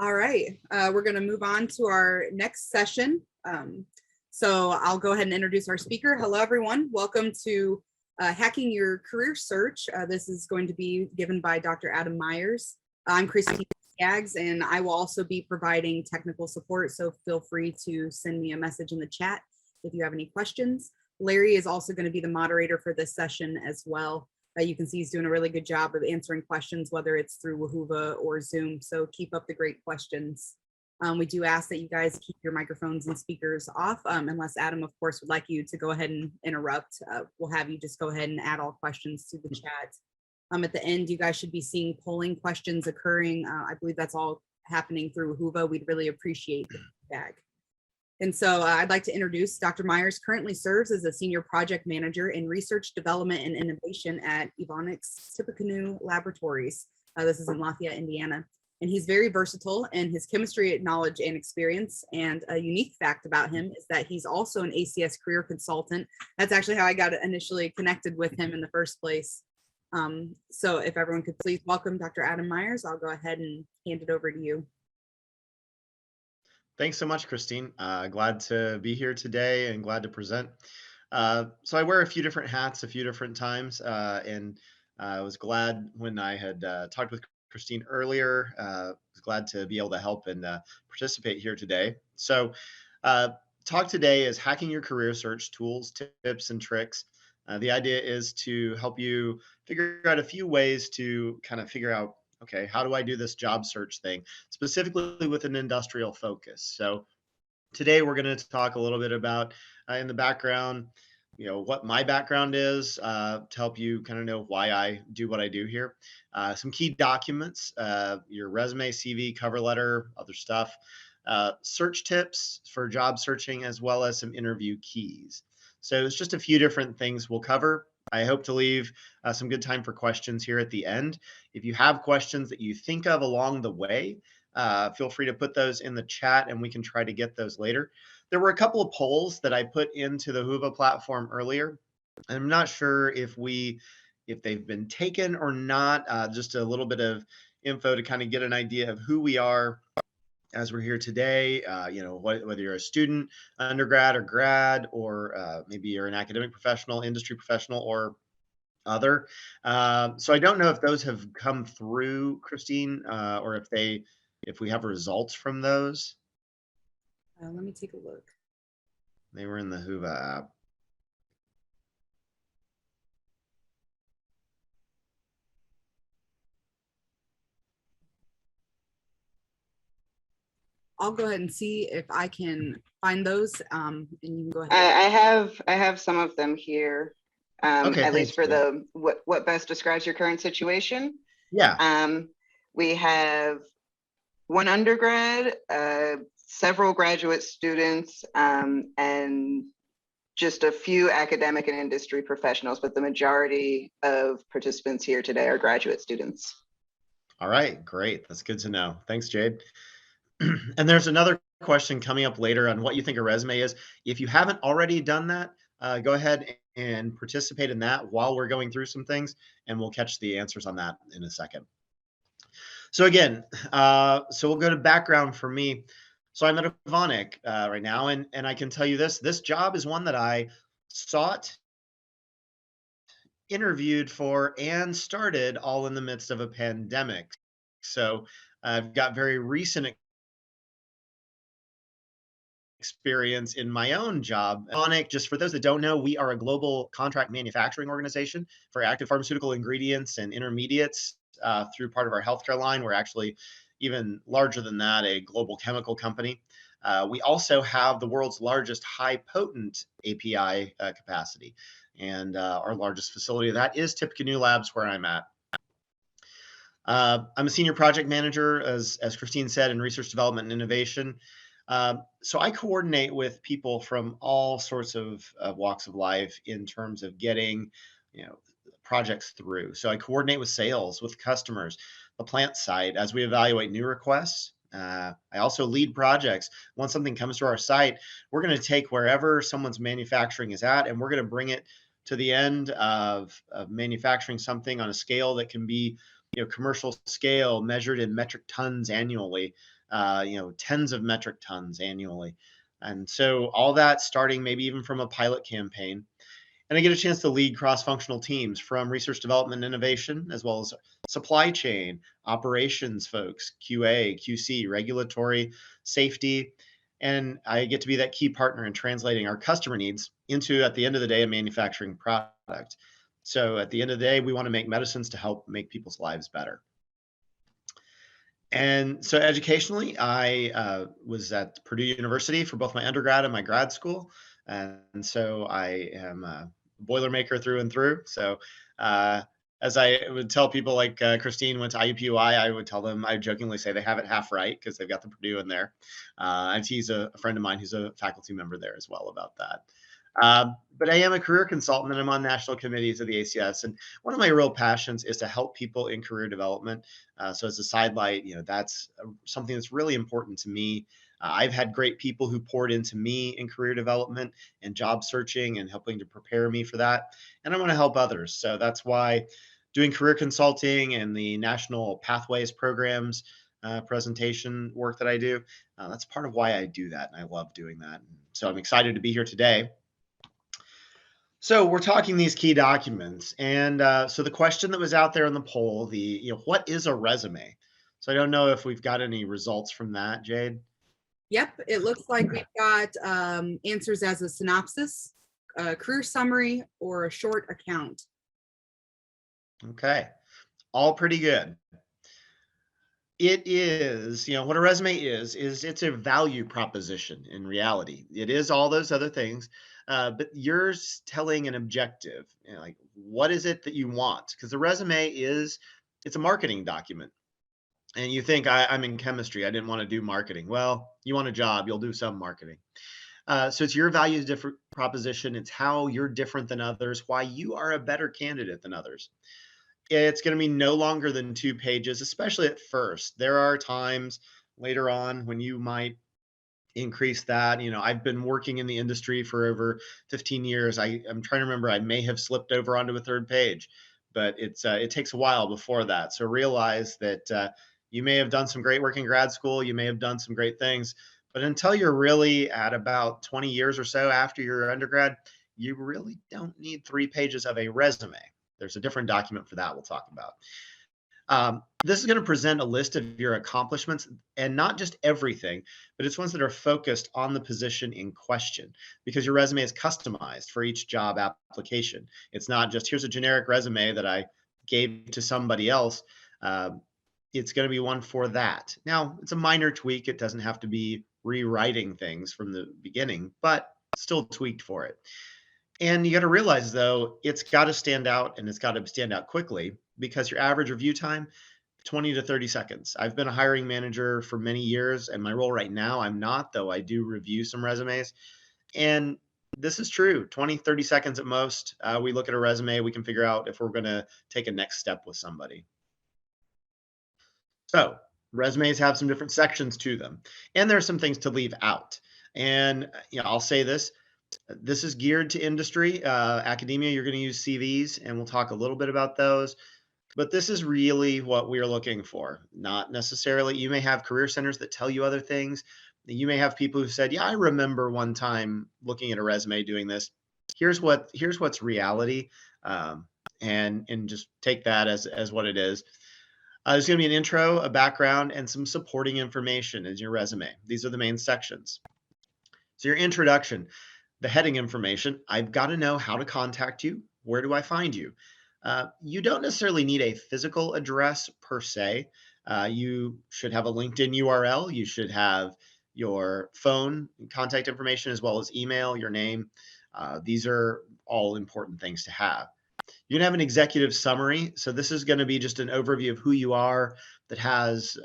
All right, we're going to move on to our next session. So I'll go ahead and introduce our speaker. Hello, everyone. Welcome to Hacking Your Career Search. This is going to be given by Dr. Adam Myers. I'm Christine Skaggs, and I will also be providing technical support, so feel free to send me a message in the chat if you have any questions. Larry is also going to be the moderator for this session as well. You can see he's doing a really good job of answering questions, whether it's through Wahoo or Zoom. So keep up the great questions. We do ask that you guys keep your microphones and speakers off, unless Adam, of course, would like you to go ahead and interrupt. We'll have you just go ahead and add all questions to the chat. At the end, you guys should be seeing polling questions occurring. I believe that's all happening through Wahoo. We'd really appreciate the feedback. And so I'd like to introduce Dr. Myers. Currently serves as a senior project manager in research, development, and innovation at Evonik's Tippecanoe Laboratories. This is in Lafayette, Indiana. And he's very versatile in his chemistry knowledge and experience. And a unique fact about him is that he's also an ACS career consultant. That's actually how I got initially connected with him in the first place. So if everyone could please welcome Dr. Adam Myers, I'll go ahead and hand it over to you. Thanks so much, Christine. Glad to be here today and glad to present. So I wear a few different hats a few different times, and I was glad when I had talked with Christine earlier. Was glad to be able to help and participate here today. So talk today is hacking your career search tools, tips, and tricks. The idea is to help you figure out a few ways to kind of figure out, okay, how do I do this job search thing, specifically with an industrial focus? So today we're going to talk a little bit about in the background, what my background is to help you kind of know why I do what I do here. Some key documents, your resume, CV, cover letter, other stuff, search tips for job searching, as well as some interview keys. So it's just a few different things we'll cover. I hope to leave some good time for questions here at the end. If you have questions that you think of along the way, feel free to put those in the chat and we can try to get those later. There were a couple of polls that I put into the Whova platform earlier. I'm not sure if they've been taken or not, just a little bit of info to kind of get an idea of who we are as we're here today, whether you're a student, undergrad or grad, or maybe you're an academic professional, industry professional, or other. So I don't know if those have come through, Christine, or if we have results from those. Let me take a look. They were in the Whova app. I'll go ahead and see if I can find those, and you can go ahead. I have some of them here, okay, at least for the what best describes your current situation. Yeah. We have one undergrad, several graduate students, and just a few academic and industry professionals, but the majority of participants here today are graduate students. All right, great. That's good to know. Thanks, Jade. And there's another question coming up later on what you think a resume is. If you haven't already done that, go ahead and participate in that while we're going through some things, and we'll catch the answers on that in a second. So again, so we'll go to background for me. So I'm at Evonik right now, and I can tell you this job is one that I sought, interviewed for, and started all in the midst of a pandemic. So I've got very recent experience in my own job. Evonik, just for those that don't know, we are a global contract manufacturing organization for active pharmaceutical ingredients and intermediates through part of our healthcare line. We're actually even larger than that, a global chemical company. We also have the world's largest high potent API capacity. And our largest facility of that is Tippecanoe Labs, where I'm at. I'm a senior project manager, as Christine said, in research development and innovation. So I coordinate with people from all sorts of walks of life in terms of getting, projects through. So I coordinate with sales, with customers, the plant site as we evaluate new requests. I also lead projects. Once something comes to our site, we're going to take wherever someone's manufacturing is at, and we're going to bring it to the end of manufacturing something on a scale that can be, commercial scale measured in metric tons annually. tens of metric tons annually. And so all that starting maybe even from a pilot campaign. And I get a chance to lead cross-functional teams from research development and innovation, as well as supply chain, operations folks, QA, QC, regulatory, safety. And I get to be that key partner in translating our customer needs into, at the end of the day, a manufacturing product. So at the end of the day, we want to make medicines to help make people's lives better. And so educationally, I was at Purdue University for both my undergrad and my grad school. And so I am a Boilermaker through and through. So uh, as I would tell people like Christine went to IUPUI, I would tell them, I jokingly say they have it half right because they've got the Purdue in there. And he's a friend of mine who's a faculty member there as well about that. But I am a career consultant and I'm on national committees of the ACS. And one of my real passions is to help people in career development. So as a sidelight, that's something that's really important to me. I've had great people who poured into me in career development and job searching and helping to prepare me for that. And I want to help others. So that's why doing career consulting and the National Pathways programs presentation work that I do, that's part of why I do that. And I love doing that. So I'm excited to be here today. So we're talking these key documents, and so the question that was out there in the poll, what is a resume? So I don't know if we've got any results from that, Jade. Yep, it looks like we've got answers as a synopsis, a career summary, or a short account. Okay, all pretty good. It is, what a resume is it's a value proposition in reality. It is all those other things, but you're telling an objective, like what is it that you want? Because the resume it's a marketing document. And you think I'm in chemistry, I didn't want to do marketing. Well, you want a job, you'll do some marketing. So it's your value different proposition. It's how you're different than others, why you are a better candidate than others. It's going to be no longer than 2 pages, especially at first. There are times later on when you might increase that. I've been working in the industry for over 15 years. I'm trying to remember, I may have slipped over onto a 3rd page, but it takes a while before that. So realize that you may have done some great work in grad school. You may have done some great things, but until you're really at about 20 years or so after your undergrad, you really don't need 3 pages of a resume. There's a different document for that we'll talk about. This is going to present a list of your accomplishments, and not just everything, but it's ones that are focused on the position in question, because your resume is customized for each job application. It's not just here's a generic resume that I gave to somebody else. It's going to be one for that. Now, it's a minor tweak. It doesn't have to be rewriting things from the beginning, but still tweaked for it. And you got to realize, though, it's got to stand out, and it's got to stand out quickly, because your average review time, 20 to 30 seconds. I've been a hiring manager for many years, and my role right now, I'm not, though I do review some resumes. And this is true, 20, 30 seconds at most. We look at a resume, we can figure out if we're going to take a next step with somebody. So resumes have some different sections to them, and there are some things to leave out. And I'll say this is geared to industry. Academia, you're going to use CVs, and we'll talk a little bit about those. But this is really what we're looking for. Not necessarily, you may have career centers that tell you other things. You may have people who said, yeah, I remember one time looking at a resume doing this. Here's what's reality. And just take that as what it is. There's going to be an intro, a background, and some supporting information as your resume. These are the main sections. So your introduction, the heading information, I've got to know how to contact you. Where do I find you? You don't necessarily need a physical address per se. You should have a LinkedIn URL. You should have your phone contact information, as well as email, your name. These are all important things to have. You're going to have an executive summary. So this is going to be just an overview of who you are, that has,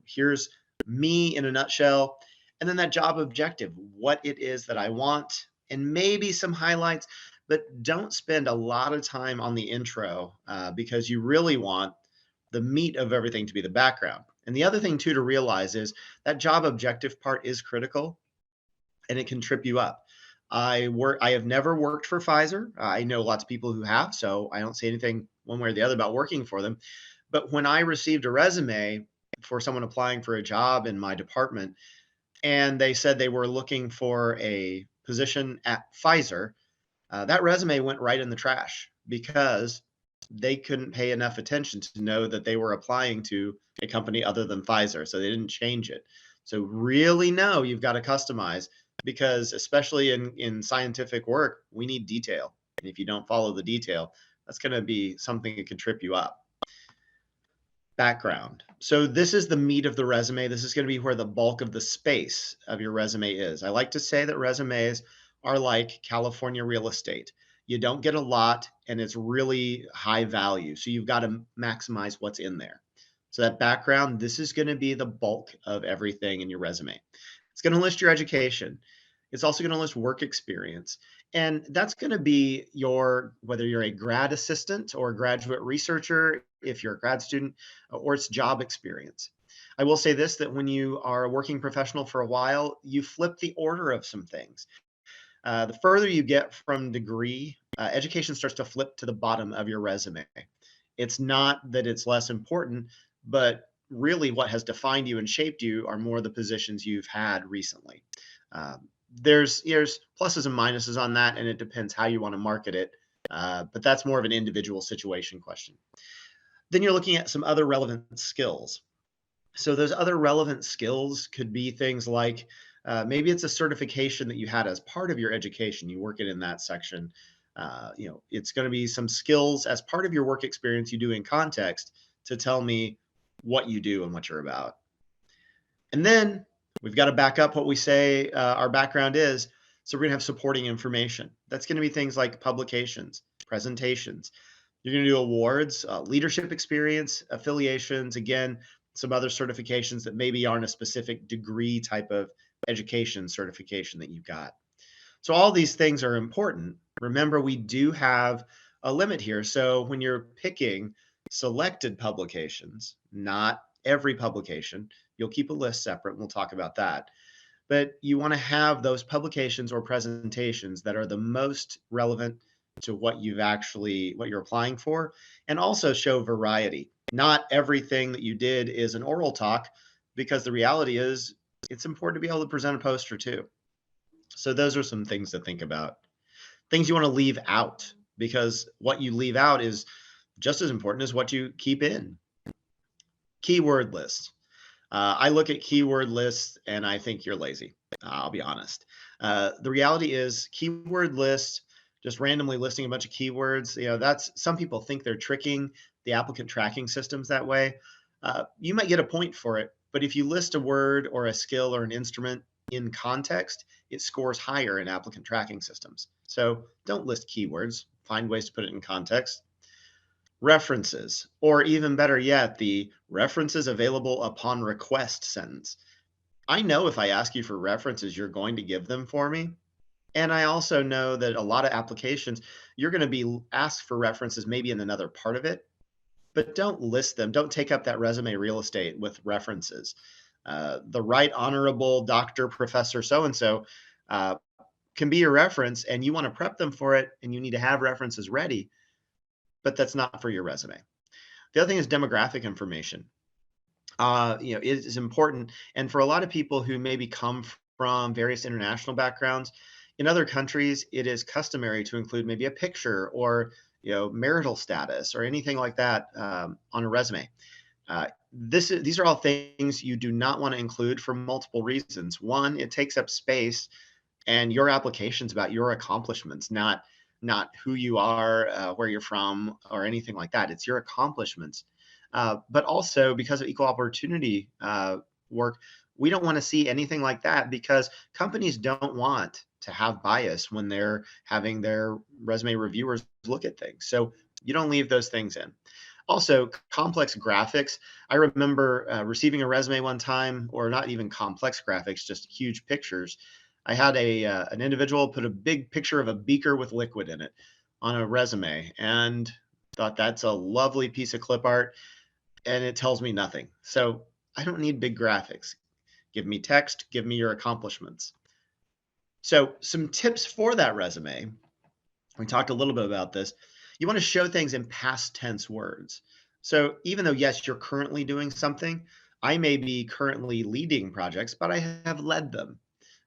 here's me in a nutshell. And then that job objective, what it is that I want, and maybe some highlights, but don't spend a lot of time on the intro because you really want the meat of everything to be the background. And the other thing too to realize is that job objective part is critical, and it can trip you up. I have never worked for Pfizer. I know lots of people who have, so I don't say anything one way or the other about working for them. But when I received a resume for someone applying for a job in my department, and they said they were looking for a position at Pfizer. That resume went right in the trash because they couldn't pay enough attention to know that they were applying to a company other than Pfizer. So they didn't change it. So really know you've got to customize, because especially in scientific work, we need detail. And if you don't follow the detail, that's going to be something that could trip you up. Background. So this is the meat of the resume. This is going to be where the bulk of the space of your resume is. I like to say that resumes are like California real estate. You don't get a lot, and it's really high value. So you've got to maximize what's in there. So that background, this is going to be the bulk of everything in your resume. It's going to list your education. It's also going to list work experience. And that's going to be whether you're a grad assistant or a graduate researcher, if you're a grad student, or it's job experience. I will say this, that when you are a working professional for a while, you flip the order of some things. The further you get from degree, education starts to flip to the bottom of your resume. It's not that it's less important, but really what has defined you and shaped you are more the positions you've had recently. There's pluses and minuses on that, and it depends how you want to market it. But that's more of an individual situation question. Then you're looking at some other relevant skills. So those other relevant skills could be things like maybe it's a certification that you had as part of your education. You work it in that section. It's going to be some skills as part of your work experience you do in context to tell me what you do and what you're about. And then we've got to back up what we say our background is. So we're going to have supporting information. That's going to be things like publications, presentations. You're going to do awards, leadership experience, affiliations, again, some other certifications that maybe aren't a specific degree type of education certification that you've got. So all these things are important. Remember, we do have a limit here. So when you're picking selected publications, not every publication, you'll keep a list separate, and we'll talk about that. But you want to have those publications or presentations that are the most relevant to what you're applying for, and also show variety. Not everything that you did is an oral talk, because the reality is it's important to be able to present a poster too. So those are some things to think about. Things you want to leave out, because what you leave out is just as important as what you keep in. Keyword lists. I look at keyword lists and I think you're lazy. I'll be honest. The reality is keyword lists, just randomly listing a bunch of keywords, that's, some people think they're tricking the applicant tracking systems that way. You might get a point for it, but if you list a word or a skill or an instrument in context, it scores higher in applicant tracking systems. So don't list keywords, find ways to put it in context. References, or even better yet, the references available upon request sentence. I know if I ask you for references, you're going to give them for me. And I also know that a lot of applications, you're going to be asked for references maybe in another part of it, but don't list them. Don't take up that resume real estate with references. The Right Honorable Dr. Professor so-and-so can be your reference, and you want to prep them for it, and you need to have references ready, but that's not for your resume. The other thing is demographic information. It is important. And for a lot of people who maybe come from various international backgrounds, in other countries, it is customary to include maybe a picture or marital status or anything like that on a resume. These are all things you do not want to include for multiple reasons. One, it takes up space, and your application's about your accomplishments, not who you are, where you're from, or anything like that. It's your accomplishments. But also, because of equal opportunity work, we don't want to see anything like that, because companies don't want to have bias when they're having their resume reviewers look at things. So you don't leave those things in. Also, complex graphics. I remember receiving a resume one time, or not even complex graphics, just huge pictures. I had an individual put a big picture of a beaker with liquid in it on a resume, and thought that's a lovely piece of clip art, and it tells me nothing. So I don't need big graphics. Give me text, give me your accomplishments. So some tips for that resume. We talked a little bit about this. You want to show things in past tense words. So even though, yes, you're currently doing something, I may be currently leading projects, but I have led them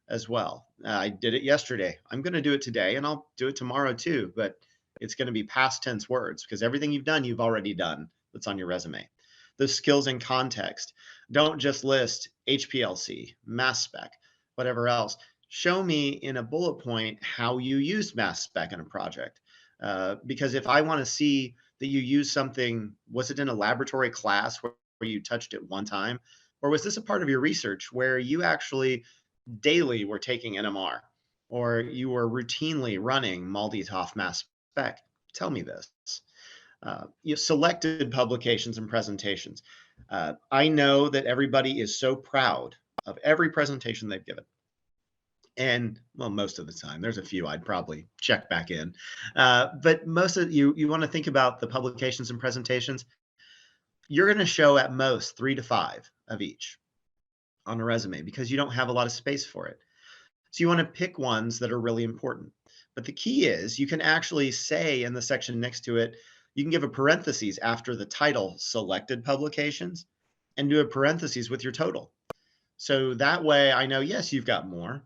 as well. I did it yesterday. I'm going to do it today, and I'll do it tomorrow too, but it's going to be past tense words because everything you've done, you've already done that's on your resume. The skills in context. Don't just list HPLC, mass spec, whatever else. Show me in a bullet point how you used mass spec in a project. Because if I want to see that you use something, was it in a laboratory class where you touched it one time? Or was this a part of your research where you actually daily were taking NMR, or you were routinely running MALDI-TOF mass spec? Tell me this. You selected publications and presentations. I know that everybody is so proud of every presentation they've given. And well, most of the time, there's a few I'd probably check back in. But most of you want to think about the publications and presentations. You're going to show at most 3 to 5 of each on a resume because you don't have a lot of space for it. So you want to pick ones that are really important. But the key is you can actually say in the section next to it, you can give a parentheses after the title, selected publications, and do a parentheses with your total. So that way I know, yes, you've got more,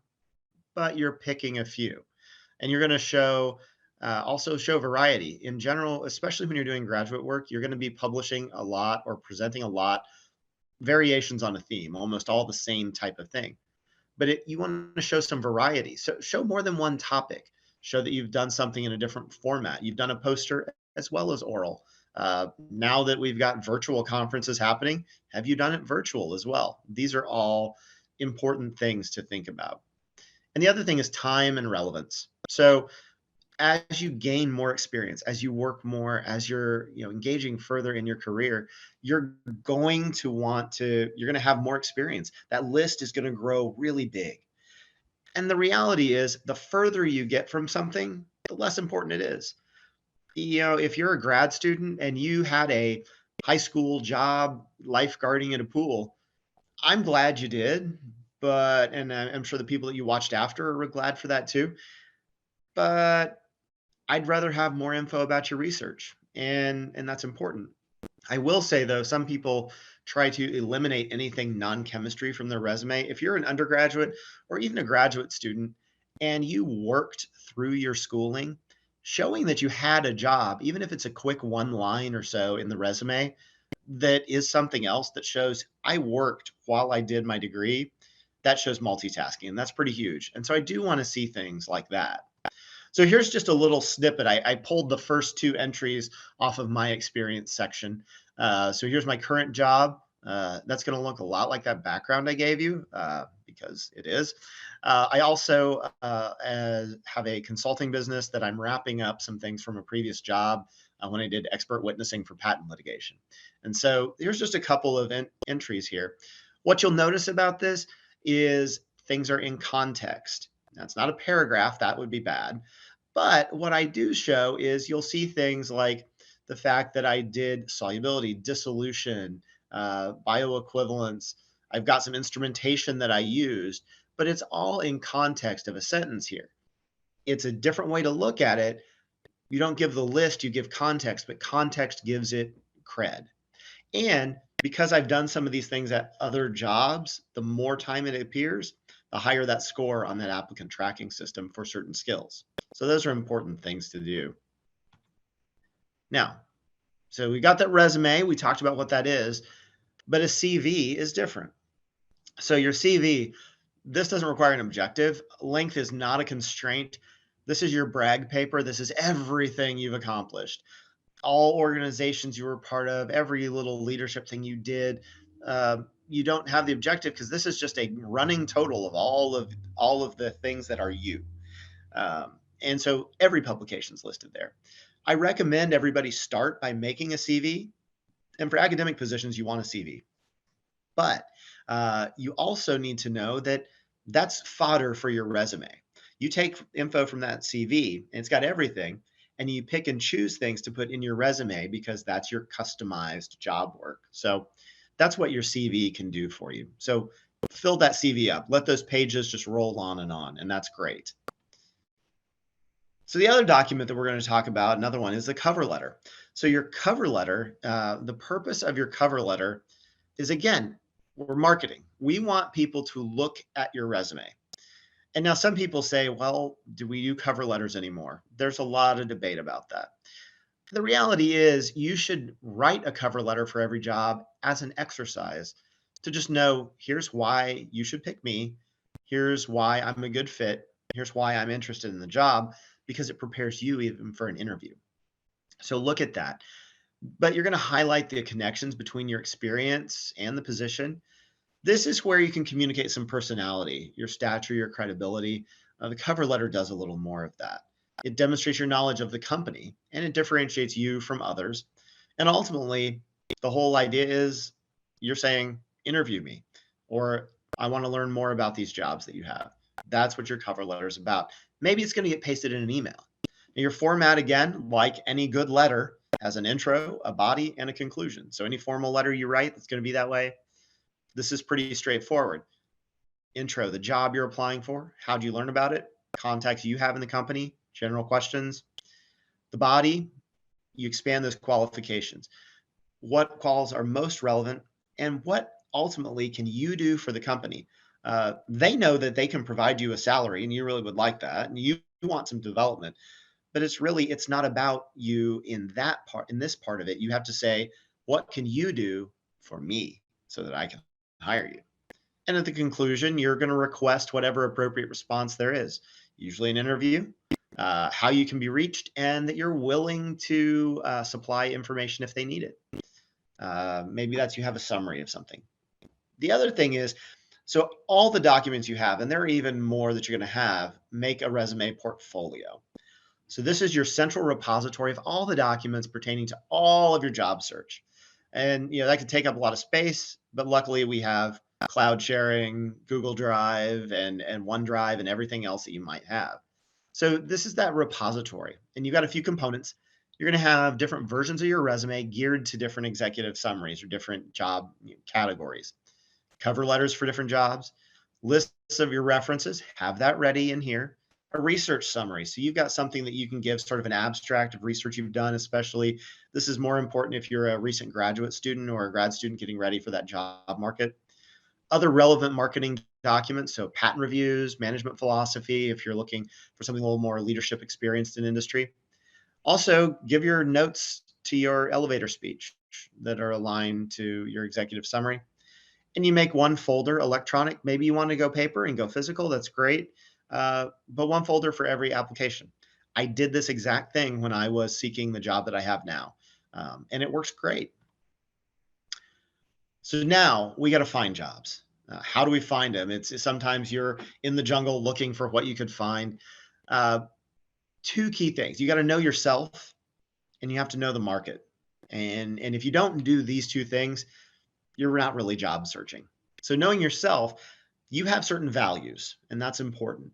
but you're picking a few. And you're going to show, also show variety. In general, especially when you're doing graduate work, you're going to be publishing a lot or presenting a lot, variations on a theme, almost all the same type of thing. But you want to show some variety. So show more than one topic. Show that you've done something in a different format. You've done a poster as well as oral. Now that we've got virtual conferences happening, have you done it virtual as well? These are all important things to think about. And the other thing is time and relevance. So as you gain more experience, as you work more, as you're engaging further in your career, you're going to have more experience. That list is going to grow really big. And the reality is the further you get from something, the less important it is. If you're a grad student and you had a high school job lifeguarding at a pool, I'm glad you did, and I'm sure the people that you watched after are glad for that too. But I'd rather have more info about your research, and that's important. I will say though, some people try to eliminate anything non-chemistry from their resume. If you're an undergraduate or even a graduate student and you worked through your schooling, showing that you had a job, even if it's a quick one line or so in the resume, that is something else that shows I worked while I did my degree, that shows multitasking, and that's pretty huge. And so I do want to see things like that. So here's just a little snippet. I pulled the first 2 entries off of my experience section. So here's my current job. That's going to look a lot like that background I gave you because it is. I also have a consulting business that I'm wrapping up some things from a previous job when I did expert witnessing for patent litigation. And so here's just a couple of entries here. What you'll notice about this is things are in context. That's not a paragraph. That would be bad. But what I do show is you'll see things like the fact that I did solubility, dissolution, bioequivalence. I've got some instrumentation that I used, but it's all in context of a sentence here. It's a different way to look at it. You don't give the list, you give context, but context gives it cred. And because I've done some of these things at other jobs, the more time it appears, the higher that score on that applicant tracking system for certain skills. So those are important things to do. Now, so we got that resume. We talked about what that is, but a CV is different. So your CV, this doesn't require an objective. Length is not a constraint. This is your brag paper. This is everything you've accomplished. All organizations you were part of, every little leadership thing you did. You don't have the objective because this is just a running total of all of the things that are you. And so every publication is listed there. I recommend everybody start by making a CV. And for academic positions, you want a CV. But you also need to know that that's fodder for your resume. You take info from that CV, and it's got everything, and you pick and choose things to put in your resume because that's your customized job work. So that's what your CV can do for you. So fill that CV up. Let those pages just roll on, and that's great. So the other document that we're going to talk about, another one, is the cover letter. So your cover letter, the purpose of your cover letter is, again, We're marketing. We want people to look at your resume. And now some people say, well, do we do cover letters anymore? There's a lot of debate about that. The reality is you should write a cover letter for every job as an exercise to just know, here's why you should pick me. Here's why I'm a good fit. Here's why I'm interested in the job, because it prepares you even for an interview. So look at that. But you're going to highlight the connections between your experience and the position. This is where you can communicate some personality, your stature, your credibility. The cover letter does a little more of that. It demonstrates your knowledge of the company and it differentiates you from others. And ultimately, the whole idea is you're saying, interview me, or I want to learn more about these jobs that you have. That's what your cover letter is about. Maybe it's going to get pasted in an email. Now, your format, again, like any good letter, has an intro, a body, and a conclusion. So any formal letter you write that's going to be that way. This is pretty straightforward. Intro, the job you're applying for. How do you learn about it? Contacts you have in the company, general questions. The body, you expand those qualifications. What quals are most relevant and what ultimately can you do for the company? They know that they can provide you a salary and you really would like that and you want some development, but it's not about you in that part, in this part of it. You have to say, what can you do for me so that I can hire you? And at the conclusion, you're going to request whatever appropriate response there is, usually an interview, how you can be reached, and that you're willing to supply information if they need it. Maybe that's you have a summary of something. The other thing is, so all the documents you have, and there are even more that you're going to have, make a resume portfolio. So this is your central repository of all the documents pertaining to all of your job search. And that could take up a lot of space, but luckily we have cloud sharing, Google Drive, and OneDrive, and everything else that you might have. So this is that repository, and you've got a few components. You're going to have different versions of your resume geared to different executive summaries or different job categories. Cover letters for different jobs, lists of your references, have that ready in here. A research summary. So you've got something that you can give, sort of an abstract of research you've done, especially this is more important if you're a recent graduate student or a grad student getting ready for that job market. Other relevant marketing documents, so patent reviews, management philosophy, if you're looking for something a little more leadership experienced in industry. Also, give your notes to your elevator speech that are aligned to your executive summary. And you make one folder electronic. Maybe you want to go paper and go physical. That's great. But one folder for every application. I did this exact thing when I was seeking the job that I have now. And it works great. So now we got to find jobs. How do we find them? It's sometimes you're in the jungle looking for what you could find. Two key things. You got to know yourself and you have to know the market. And if you don't do these two things, you're not really job searching. So knowing yourself, you have certain values, and that's important.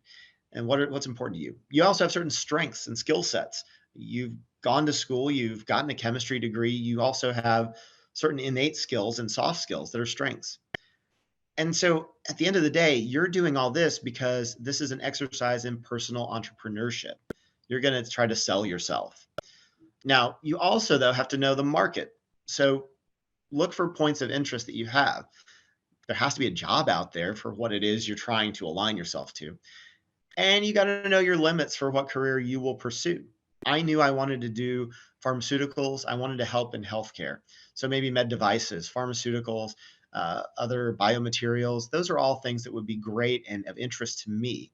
And what's important to you? You also have certain strengths and skill sets. You've gone to school, you've gotten a chemistry degree, you also have certain innate skills and soft skills that are strengths. And so at the end of the day, you're doing all this because this is an exercise in personal entrepreneurship. You're going to try to sell yourself. Now, you also, though, have to know the market. So look for points of interest that you have. There has to be a job out there for what it is you're trying to align yourself to. And you got to know your limits for what career you will pursue. I knew I wanted to do pharmaceuticals. I wanted to help in healthcare. So maybe med devices, pharmaceuticals, other biomaterials. Those are all things that would be great and of interest to me.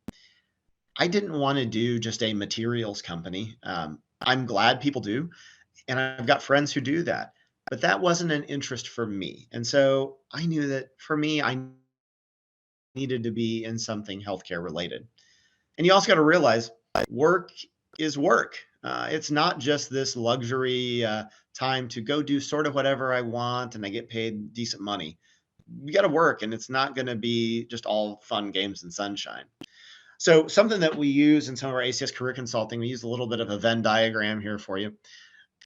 I didn't want to do just a materials company. I'm glad people do. And I've got friends who do that. But that wasn't an interest for me. And so I knew that for me, I needed to be in something healthcare related. And you also got to realize work is work. It's not just this luxury time to go do sort of whatever I want and I get paid decent money. You got to work, and it's not going to be just all fun games and sunshine. So something that we use in some of our ACS career consulting, we use a little bit of a Venn diagram here for you.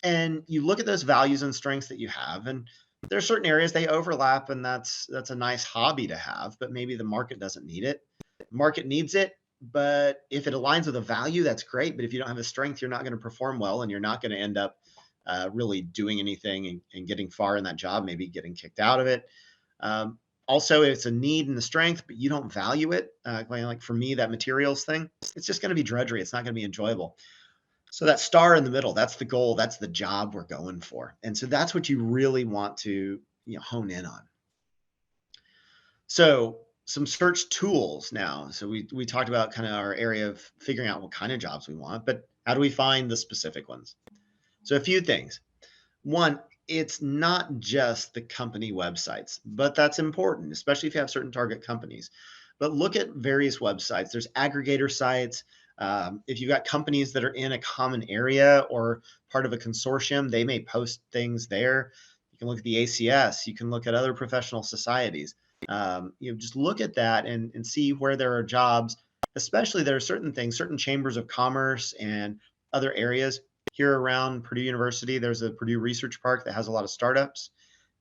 And you look at those values and strengths that you have, and there are certain areas they overlap, and that's a nice hobby to have, but maybe the market doesn't need it. Market needs it, but if it aligns with a value, that's great. But if you don't have a strength, you're not going to perform well, and you're not going to end up really doing anything and getting far in that job, maybe getting kicked out of it. Also, it's a need and a strength, but you don't value it. Like for me, that materials thing, it's just going to be drudgery. It's not going to be enjoyable. So that star in the middle, that's the goal. That's the job we're going for. And so that's what you really want to hone in on. So some search tools now. So we talked about kind of our area of figuring out what kind of jobs we want, but how do we find the specific ones? So a few things. One, it's not just the company websites, but that's important, especially if you have certain target companies. But look at various websites. There's aggregator sites. If you've got companies that are in a common area or part of a consortium, they may post things there. You can look at the ACS. You can look at other professional societies. Just look at that and see where there are jobs. Especially there are certain things, certain chambers of commerce and other areas here around Purdue University. There's a Purdue Research Park that has a lot of startups,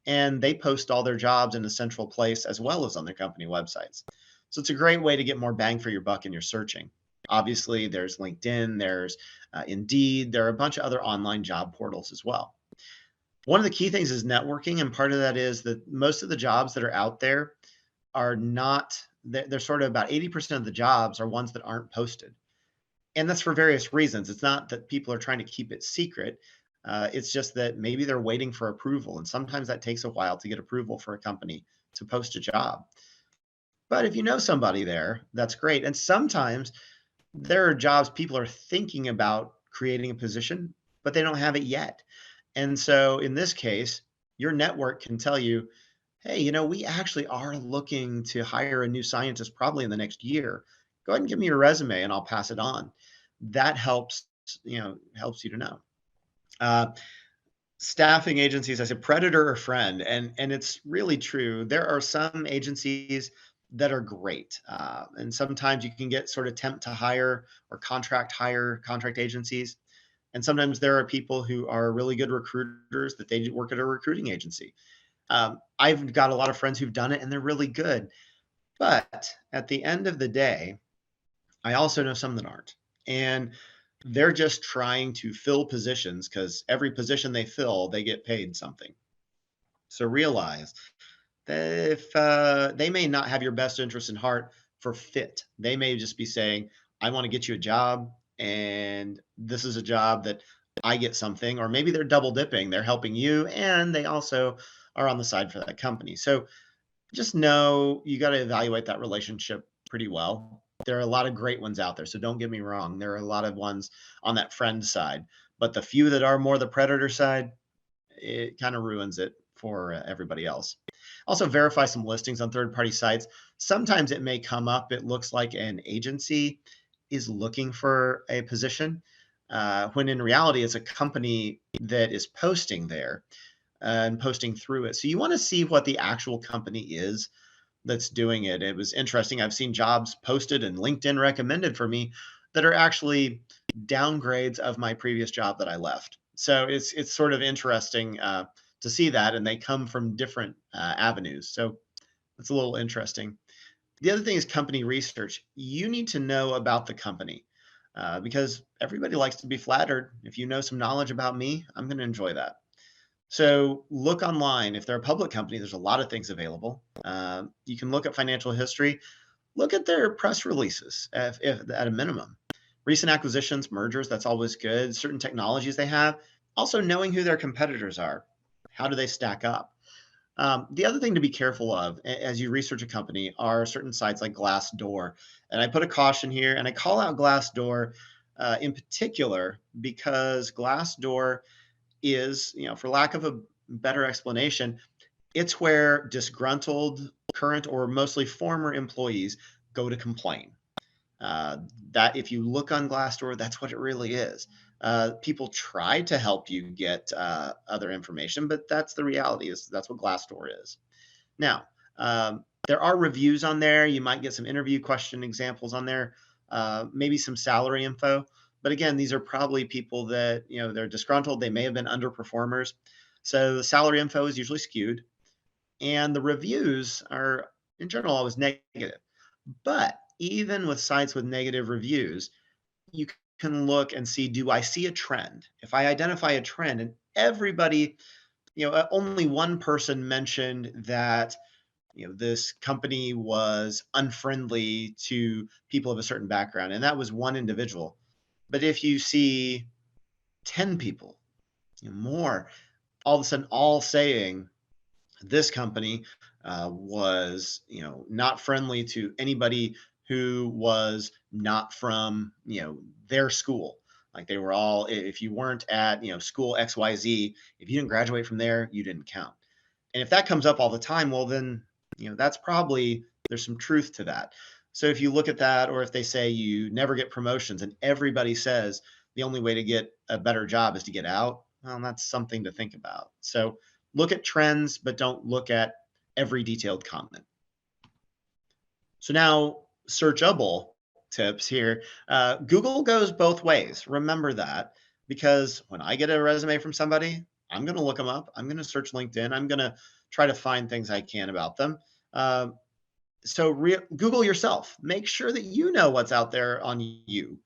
and they post all their jobs in a central place as well as on their company websites. So it's a great way to get more bang for your buck in your searching. Obviously, there's LinkedIn, there's Indeed, there are a bunch of other online job portals as well. One of the key things is networking, and part of that is that most of the jobs that are out there are not, they're sort of about 80% of the jobs are ones that aren't posted. And that's for various reasons. It's not that people are trying to keep it secret. It's just that maybe they're waiting for approval. And sometimes that takes a while to get approval for a company to post a job. But if you know somebody there, that's great. And sometimes there are jobs people are thinking about creating a position, but they don't have it yet. And so in this case, your network can tell you, hey, we actually are looking to hire a new scientist probably in the next year. Go ahead and give me your resume and I'll pass it on. That helps you to know. Staffing agencies, I said predator or friend, and it's really true. There are some agencies that are great, and sometimes you can get sort of temp to hire or contract agencies, and sometimes there are people who are really good recruiters that they work at a recruiting agency. I've got a lot of friends who've done it and they're really good, but at the end of the day, I also know some that aren't, and they're just trying to fill positions because every position they fill, they get paid something. So realize that if they may not have your best interest in heart for fit, they may just be saying, I want to get you a job, and this is a job that I get something, or maybe they're double dipping. They're helping you, and they also are on the side for that company. So just know you got to evaluate that relationship pretty well. There are a lot of great ones out there. So don't get me wrong. There are a lot of ones on that friend side, but the few that are more the predator side, it kind of ruins it for everybody else. Also verify some listings on third-party sites. Sometimes it may come up. It looks like an agency is looking for a position, when in reality, it's a company that is posting there and posting through it. So you want to see what the actual company is that's doing it. It was interesting. I've seen jobs posted and LinkedIn recommended for me that are actually downgrades of my previous job that I left. So it's sort of interesting to see that, and they come from different avenues. So it's a little interesting. The other thing is company research. You need to know about the company because everybody likes to be flattered. If you know some knowledge about me, I'm going to enjoy that. So look online. If they're a public company, there's a lot of things available. You can look at financial history. Look at their press releases if at a minimum. Recent acquisitions, mergers, that's always good. Certain technologies they have. Also knowing who their competitors are. How do they stack up? The other thing to be careful of as you research a company are certain sites like Glassdoor. And I put a caution here, and I call out Glassdoor in particular because Glassdoor is, for lack of a better explanation, it's where disgruntled current or mostly former employees go to complain. That if you look on Glassdoor, that's what it really is. People try to help you get other information, but that's the reality. That's what Glassdoor is. Now, there are reviews on there. You might get some interview question examples on there, maybe some salary info. But again, these are probably people that, they're disgruntled. They may have been underperformers. So the salary info is usually skewed. And the reviews are, in general, always negative. But even with sites with negative reviews, you can look and see, do I see a trend? If I identify a trend and everybody, only one person mentioned that, this company was unfriendly to people of a certain background, and that was one individual. But if you see 10 people, more, all of a sudden, all saying this company was, not friendly to anybody who was not from, their school. Like they were all, if you weren't at, school XYZ, if you didn't graduate from there, you didn't count. And if that comes up all the time, well, then, that's probably, there's some truth to that. So if you look at that, or if they say you never get promotions and everybody says the only way to get a better job is to get out, well, that's something to think about. So look at trends, but don't look at every detailed comment. So now, searchable tips here. Google goes both ways. Remember that, because when I get a resume from somebody, I'm going to look them up. I'm going to search LinkedIn. I'm going to try to find things I can about them. So Google yourself. Make sure that you know what's out there on you.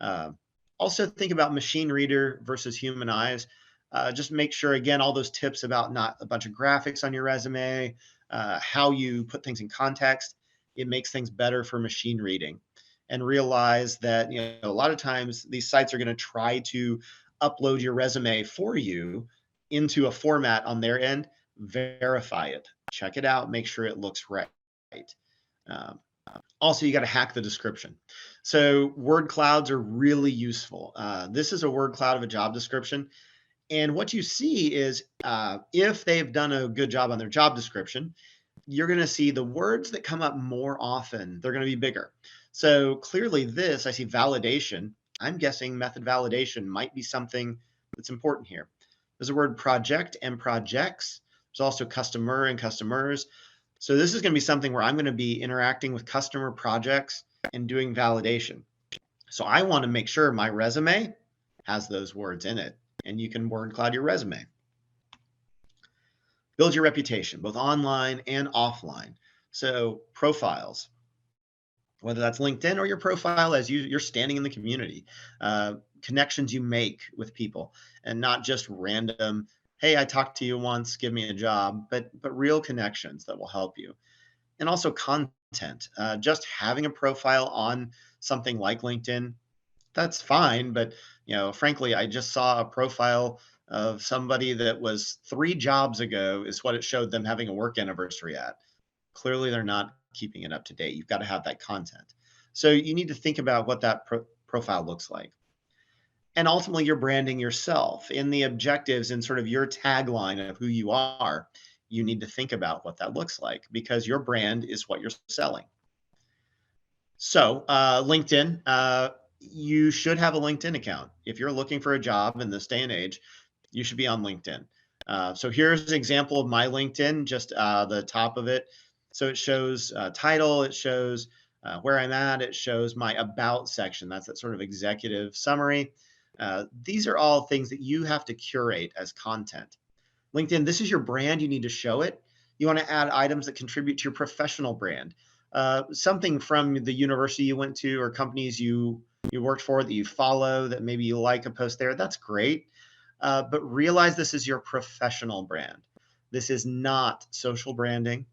Uh, Also think about machine reader versus human eyes. Just make sure, again, all those tips about not a bunch of graphics on your resume, how you put things in context, it makes things better for machine reading. And realize that a lot of times these sites are going to try to upload your resume for you into a format on their end. Verify it, check it out, make sure it looks right. Um, Also, you got to hack the description. So word clouds are really useful. This is a word cloud of a job description. And what you see is if they've done a good job on their job description, you're going to see the words that come up more often. They're going to be bigger. So clearly this, I see validation. I'm guessing method validation might be something that's important here. There's a word project and projects. There's also customer and customers. So this is going to be something where I'm going to be interacting with customer projects and doing validation. So I want to make sure my resume has those words in it, and you can word cloud your resume. Build your reputation, both online and offline. So profiles, whether that's LinkedIn or your profile as you're standing in the community, connections you make with people, and not just random, hey, I talked to you once, give me a job, but real connections that will help you. And also content. Just having a profile on something like LinkedIn, that's fine. But frankly, I just saw a profile of somebody that was 3 jobs ago is what it showed them having a work anniversary at. Clearly, they're not keeping it up to date. You've got to have that content. So you need to think about what that profile looks like. And ultimately, you're branding yourself in the objectives and sort of your tagline of who you are. You need to think about what that looks like, because your brand is what you're selling. So LinkedIn, you should have a LinkedIn account. If you're looking for a job in this day and age, you should be on LinkedIn. So here's an example of my LinkedIn, just the top of it. So it shows title, it shows where I'm at, it shows my about section. That's that sort of executive summary. These are all things that you have to curate as content. LinkedIn, this is your brand. You need to show it. You want to add items that contribute to your professional brand. Something from the university you went to or companies you worked for that you follow, that maybe you like a post there. That's great. But realize this is your professional brand. This is not social branding.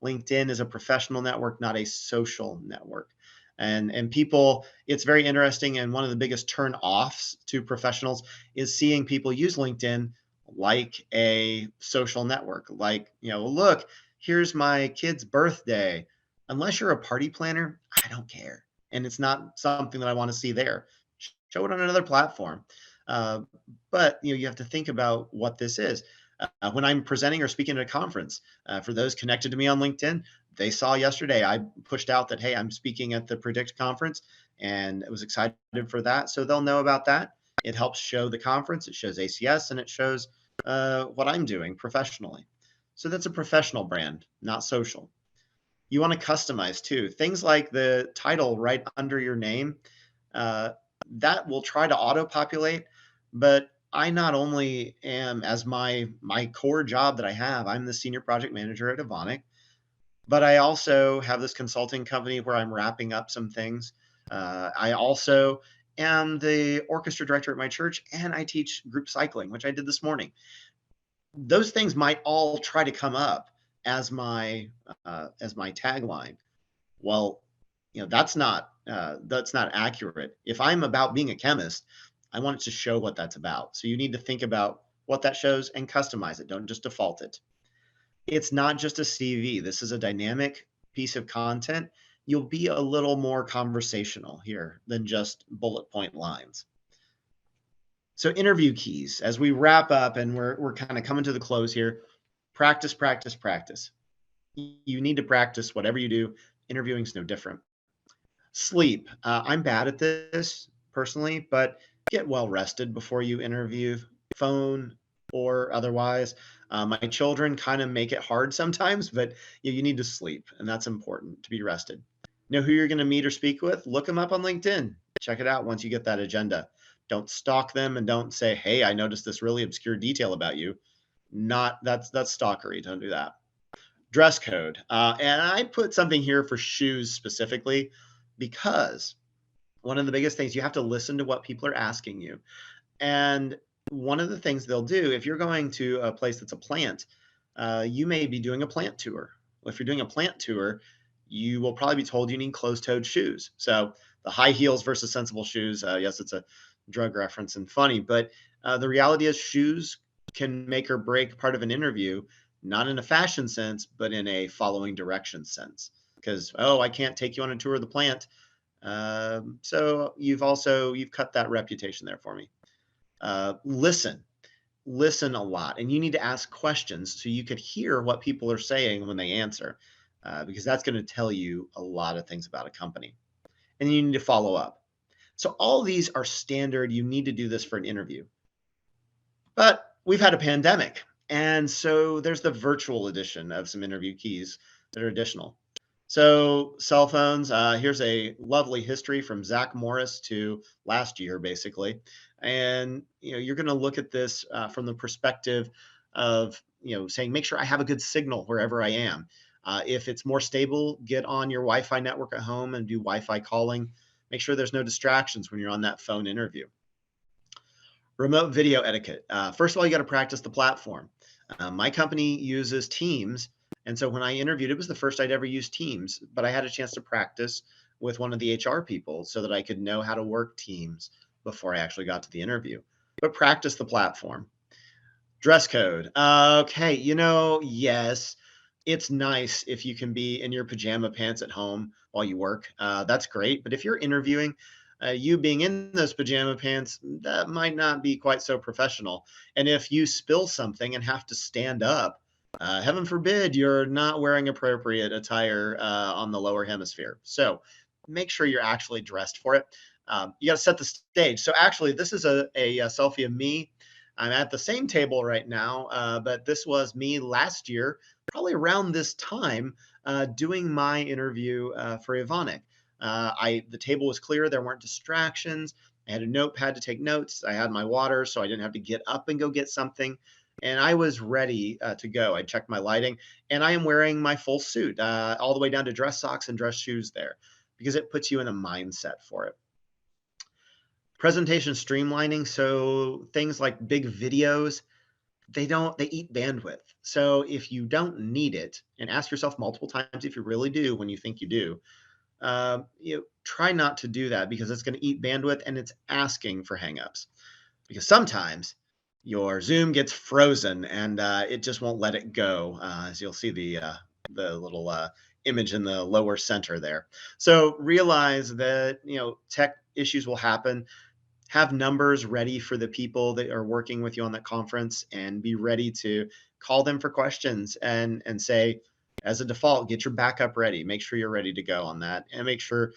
LinkedIn is a professional network, not a social network. And people, it's very interesting. And one of the biggest turn offs to professionals is seeing people use LinkedIn like a social network. Like, look, here's my kid's birthday. Unless you're a party planner, I don't care. And it's not something that I want to see there. Show it on another platform. But you have to think about what this is. When I'm presenting or speaking at a conference, for those connected to me on LinkedIn, they saw yesterday I pushed out that, hey, I'm speaking at the Predict conference, and I was excited for that. So they'll know about that. It helps show the conference, it shows ACS, and it shows what I'm doing professionally. So that's a professional brand, not social. You want to customize too. Things like the title right under your name, that will try to auto-populate, but I not only am, as my core job that I have, I'm the senior project manager at Evonik, but I also have this consulting company where I'm wrapping up some things. I also am the orchestra director at my church, and I teach group cycling, which I did this morning. Those things might all try to come up, as my tagline. Well, that's not accurate. If I'm about being a chemist, I want it to show what that's about. So you need to think about what that shows and customize it. Don't just default it. It's not just a CV. This is a dynamic piece of content. You'll be a little more conversational here than just bullet point lines. So interview keys, as we wrap up and we're kind of coming to the close here, practice, practice, practice. You need to practice whatever you do. Interviewing is no different. Sleep. I'm bad at this personally, but get well rested before you interview, phone or otherwise. My children kind of make it hard sometimes, but you need to sleep, and that's important to be rested. Know who you're going to meet or speak with? Look them up on LinkedIn. Check it out once you get that agenda. Don't stalk them and don't say, "Hey, I noticed this really obscure detail about you." That's stalkery. Don't do that. Dress code. And I put something here for shoes specifically because one of the biggest things, you have to listen to what people are asking you. And one of the things they'll do, if you're going to a place that's a plant, you may be doing a plant tour. Well, if you're doing a plant tour, you will probably be told you need closed-toed shoes. So the high heels versus sensible shoes. Yes, it's a drug reference and funny, but the reality is shoes can make or break part of an interview, not in a fashion sense, but in a following direction sense. Because, I can't take you on a tour of the plant. So you've cut that reputation there for me. Listen a lot, and you need to ask questions so you could hear what people are saying when they answer, because that's going to tell you a lot of things about a company. And you need to follow up. So all these are standard. You need to do this for an interview. But we've had a pandemic, and so there's the virtual edition of some interview keys that are additional. So cell phones, here's a lovely history from Zach Morris to last year, basically. And, you're going to look at this from the perspective of, saying, make sure I have a good signal wherever I am. If it's more stable, get on your Wi-Fi network at home and do Wi-Fi calling. Make sure there's no distractions when you're on that phone interview. Remote video etiquette. First of all, you got to practice the platform. My company uses Teams. And so when I interviewed, it was the first I'd ever used Teams, but I had a chance to practice with one of the HR people so that I could know how to work Teams before I actually got to the interview. But practice the platform. Dress code. Okay, yes, it's nice if you can be in your pajama pants at home while you work. That's great. But if you're interviewing, you being in those pajama pants, that might not be quite so professional. And if you spill something and have to stand up, heaven forbid you're not wearing appropriate attire on the lower hemisphere. So make sure you're actually dressed for it. You got to set the stage. So actually, this is a selfie of me. I'm at the same table right now, but this was me last year, probably around this time, doing my interview for Evonik. The table was clear. There weren't distractions. I had a notepad to take notes. I had my water, so I didn't have to get up and go get something. And I was ready to go. I checked my lighting, and I am wearing my full suit, all the way down to dress socks and dress shoes there, because it puts you in a mindset for it. Presentation streamlining. So things like big videos, they eat bandwidth. So if you don't need it, and ask yourself multiple times if you really do when you think you do, try not to do that, because it's going to eat bandwidth and it's asking for hangups. Because sometimes your Zoom gets frozen and it just won't let it go, as you'll see the little image in the lower center there. So realize that tech issues will happen. Have numbers ready for the people that are working with you on that conference, and be ready to call them for questions and say, as a default, get your backup ready. Make sure you're ready to go on that, and make sure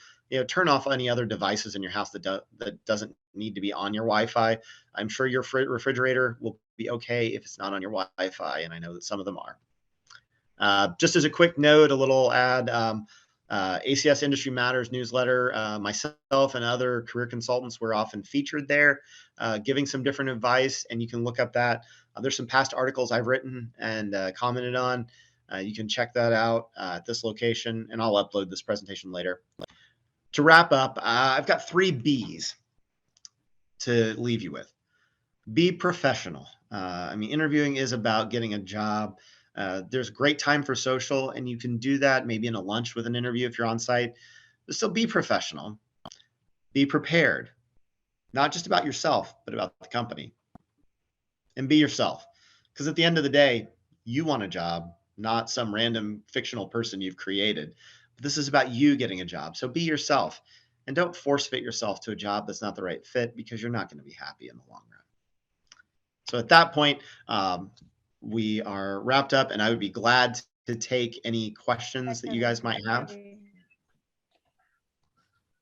turn off any other devices in your house that doesn't need to be on your Wi-Fi. I'm sure your refrigerator will be okay if it's not on your Wi-Fi, and I know that some of them are. Just as a quick note, a little ad. ACS Industry Matters newsletter. Myself and other career consultants were often featured there, giving some different advice, and you can look up that. There's some past articles I've written and commented on. You can check that out at this location, and I'll upload this presentation later. To wrap up, I've got 3 B's to leave you with. Be professional. Interviewing is about getting a job. There's great time for social, and you can do that maybe in a lunch with an interview if you're on site. But still be professional, be prepared, not just about yourself, but about the company, and be yourself. Because at the end of the day, you want a job, not some random fictional person you've created. But this is about you getting a job. So be yourself and don't force fit yourself to a job that's not the right fit, because you're not going to be happy in the long run. So at that point, we are wrapped up, and I would be glad to take any questions that you guys might have.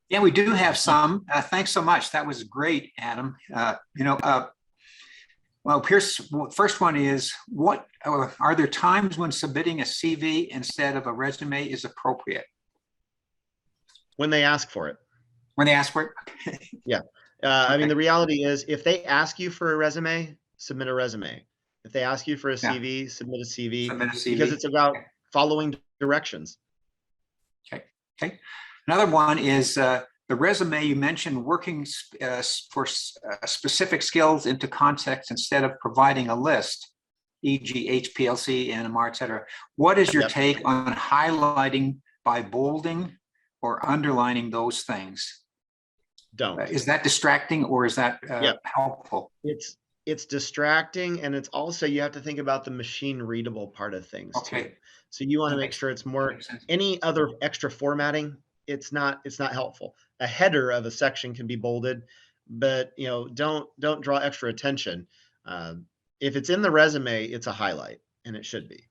Yeah, we do have some. Thanks so much. That was great, Adam. Well, first one is, what are there times when submitting a CV instead of a resume is appropriate? When they ask for it. When they ask for it? Yeah. I mean, the reality is, if they ask you for a resume, submit a resume. If they ask you for a CV, submit a CV. Submit a CV. Because it's about following directions. Okay. Another one is the resume. You mentioned working for specific skills into context instead of providing a list, e.g. HPLC, NMR, et cetera. What is your take on highlighting by bolding or underlining those things? Don't. Is that distracting, or is that helpful? It's distracting, and it's also, you have to think about the machine readable part of things too. So you want to make sure it's more, any other extra formatting, it's not helpful. A header of a section can be bolded, but don't draw extra attention. If it's in the resume, it's a highlight, and it should be.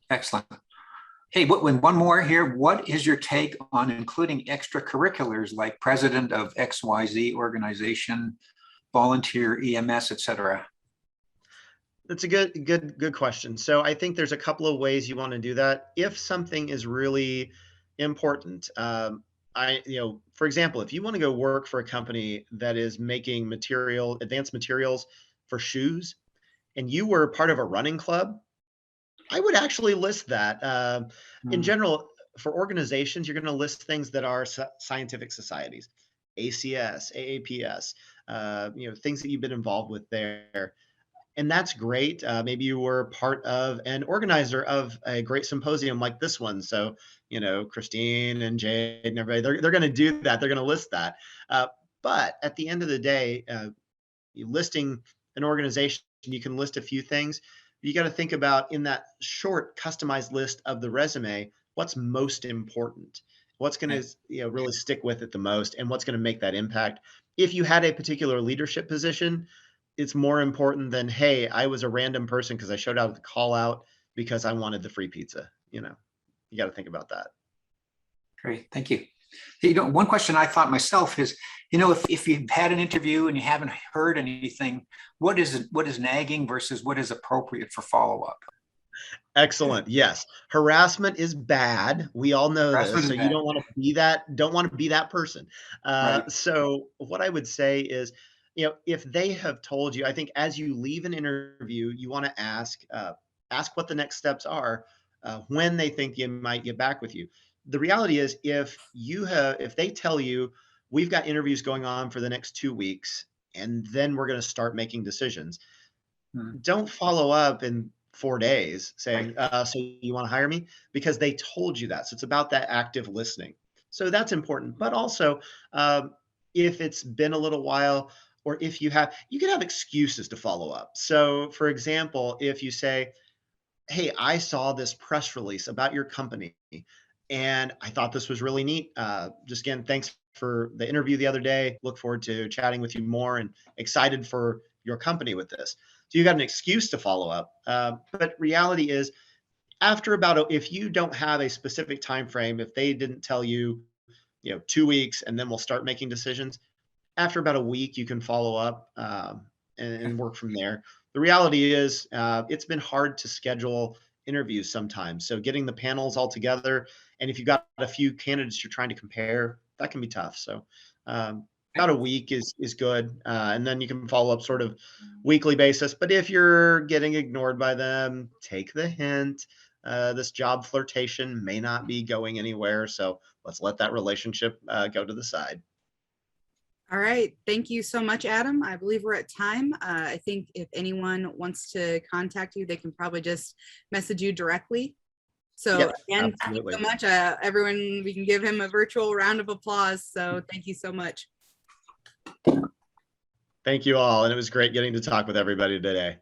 Excellent. Hey, one more here. What is your take on including extracurriculars like president of XYZ organization, volunteer EMS, et cetera? That's a good question. So I think there's a couple of ways you want to do that. If something is really important, for example, if you want to go work for a company that is making advanced materials for shoes, and you were part of a running club, I would actually list that. In general, for organizations, you're going to list things that are scientific societies, ACS, AAPS, things that you've been involved with there. And that's great. Maybe you were part of an organizer of a great symposium like this one. So, Christine and Jade and everybody, they're going to do that. They're going to list that. But at the end of the day, listing an organization, you can list a few things. You got to think about, in that short customized list of the resume, what's most important, what's going to really stick with it the most, and what's going to make that impact. If you had a particular leadership position, it's more important than, hey, I was a random person because I showed out at the call out because I wanted the free pizza. You got to think about that. Great, thank you. One question I thought myself is, if you've had an interview and you haven't heard anything, what is nagging versus what is appropriate for follow-up? Excellent. Yes. Harassment is bad. We all know this. So you don't want to be that person. Right. So what I would say is, if they have told you, I think as you leave an interview, you want to ask what the next steps are, when they think you might get back with you. The reality is, if they tell you, we've got interviews going on for the next 2 weeks, and then we're going to start making decisions, don't follow up in 4 days saying, so you want to hire me? Because they told you that. So it's about that active listening. So that's important. But also, if it's been a little while, or if you can have excuses to follow up. So for example, if you say, hey, I saw this press release about your company, and I thought this was really neat. Just again, thanks for the interview the other day. Look forward to chatting with you more, and excited for your company with this. So you got an excuse to follow up. But reality is, if you don't have a specific time frame, if they didn't tell you, 2 weeks, and then we'll start making decisions, after about a week, you can follow up and work from there. The reality is, it's been hard to schedule interviews sometimes. So getting the panels all together, and if you've got a few candidates you're trying to compare, that can be tough. So about a week is good. And then you can follow up sort of weekly basis. But if you're getting ignored by them, take the hint. This job flirtation may not be going anywhere. So let's let that relationship go to the side. All right. Thank you so much, Adam. I believe we're at time. I think if anyone wants to contact you, they can probably just message you directly. So Yep, again, thank you absolutely. so much. Everyone, we can give him a virtual round of applause. So thank you so much. Thank you all. And it was great getting to talk with everybody today.